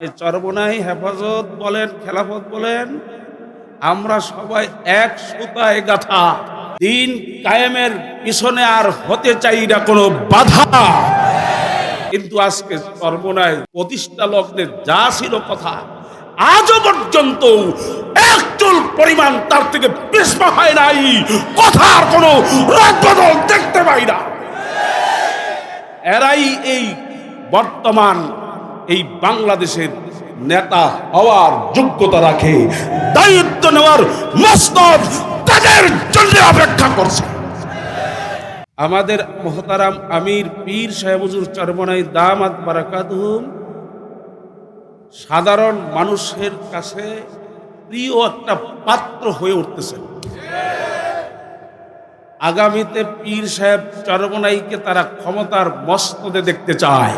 এই চরমোনাই হেফাজত বলেন, খেলাফত বলেন, আমরা সবাই এক সুতায় গাঁথা। দিন কায়েমের পিছনে আর হতে চাই না কোনো বাধা। কিন্তু আজকে চরমোনাই প্রতিষ্ঠা লগ্নে যা ছিল কথা, আজও পর্যন্ত একচুল পরিমাণ তার থেকে পিছপা হয় নাই। কথার কোনো রদবদল দেখতে পাই না। এরাই এই বর্তমান এই বাংলাদেশের নেতা হওয়ার যোগ্যতা রাখে, দায়িত্ব নেওয়ার মস্তক তাদের জন্য অপেক্ষা করছে। আমাদের মুহতারাম আমির পীর সাহেব হুজুর চরমোনাই দামাত বারাকাতুহুম সাধারণ মানুষের কাছে প্রিয় একটা পাত্র হয়ে উঠতেছেন। আগামীতে পীর সাহেব চরমোনাইকে তারা ক্ষমতার মস্তদে দেখতে চায়।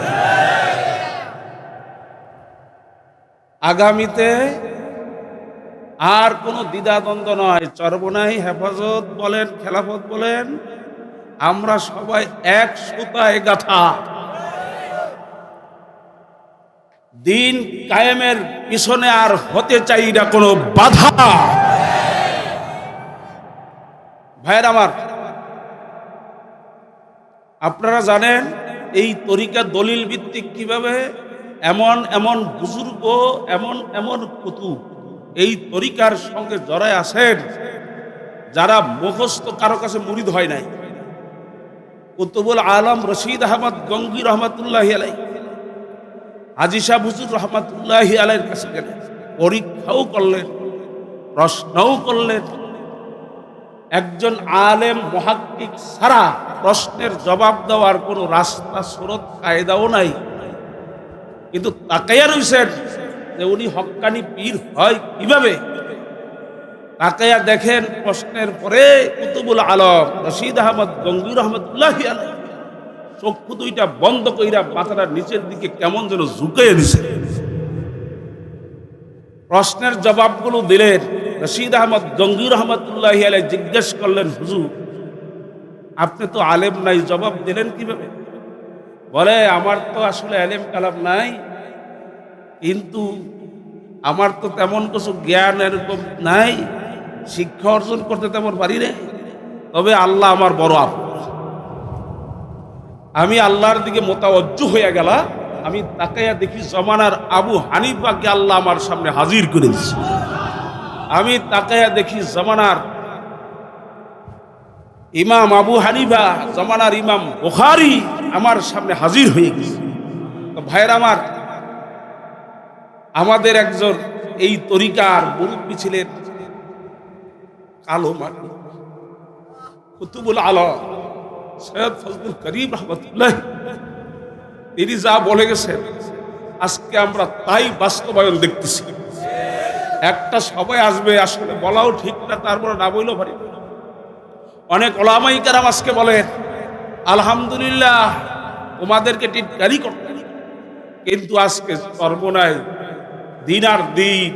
আগামীতে আর কোনো দ্বিধাদ্বন্দ্ব নয়। চরমোনাই হেফাজত বলেন, খেলাফত বলেন, আমরা সবাই এক সুতায় গাঁথা। দিন কায়েমের পিছনে আর হতে চাই না কোনো বাধা। ভাইয়ের আমার, আপনারা জানেন এই তরিকা দলিল ভিত্তিক কিভাবে এমন এমন বুজুর্গ, এমন এমন কুতুব এই তরিকার সঙ্গে জড়ায় আছেন যারা মুখস্থ কারো কাছে মুরিদ হয় নাই। কুতুবুল আলম রশিদ আহমদ গঙ্গি রহমতুল্লাহি আলাই, হাজী শাহ হুজুর রহমতুল্লাহি আলাইয়ের কাছে গেলেন, পরীক্ষাও করলেন, প্রশ্নও করলেন। একজন আলেম মুহাক্কিক ছাড়া প্রশ্নের জবাব দেওয়ার কোনো রাস্তা সুরত কায়দাও নাই। কিন্তু তাকাইয়া রইছেন যে উনি হক্কানি পীর হয় কিভাবে। তাকাইয়া দেখেন প্রশ্নের পরে কুতুবুল আলম রশিদ আহমদ গঙ্গি রহমতুল্লাহি আলাইহি চক্ষু দুইটা বন্ধ কইরা মাথাটা নিচের দিকে কেমন যেন ঝুঁকাইয়া দিছে। প্রশ্নের জবাবগুলো দিলেন। রশিদ আহমদ গঙ্গি রহমতুল্লাহি আলাইহি জিজ্ঞেস করলেন, হুজুর আপনি তো আলেম নাই, জবাব দিলেন কিভাবে? বলে, আমার তো আসলে আলেম কালাম নাই, কিন্তু আমার তো তেমন কিছু জ্ঞান এরকম নাই, শিক্ষা অর্জন করতে তেমন পারি না। তবে আল্লাহ আমার বড় আপন। আমি আল্লাহর দিকে মোতাওয়াজ্জু হয়ে গেলাম। আমি তাকাইয়া দেখি জমানার আবু হানিফাকে আল্লাহ আমার সামনে হাজির করে দিচ্ছে। আমি তাকাইয়া দেখি জমানার ইমাম আবু হানিফা, জমানার ইমাম বুখারী আমার সামনে হাজির হয়ে গেছে। তো ভাইয়ের আমার, আমাদের একজন এই তরিকার মুরব্বী ছিলেন কালো মাটি কুতুবুল আলম সৈয়দ ফজলুল করিম রহমতুল্লাহ। তিনি যা বলে গেছেন আজকে আমরা তাই বাস্তবায়ন দেখতেছি। একটা সবাই আসবে, আসলে বলাও ঠিক না, তারপরে না বললেও পারি। অনেক ওলামায়ে কেরাম আজকে বলেন আলহামদুলিল্লাহ তোমাদেরকে টিটকারি করতেন, কিন্তু আজকে চরমোনাই দিন আর দিন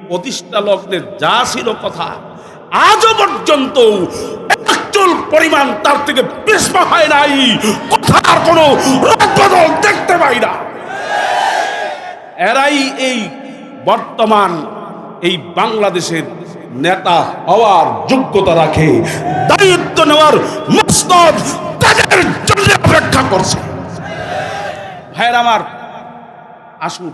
প্রতিষ্ঠা লগ্নে যা ছিল কথা, আজও পর্যন্ত একচুল পরিমাণ তার থেকে পিছপা হয় নাই। কথার কোনো রদবদল দেখতে পাই না। এরাই এই বর্তমান এই বাংলাদেশের নেতা হওয়ার যোগ্যতা রাখে, দায়িত্ব নেওয়ার মস্তক তাদের জন্য অপেক্ষা করছে। ভাইয়ের আমার, আসুন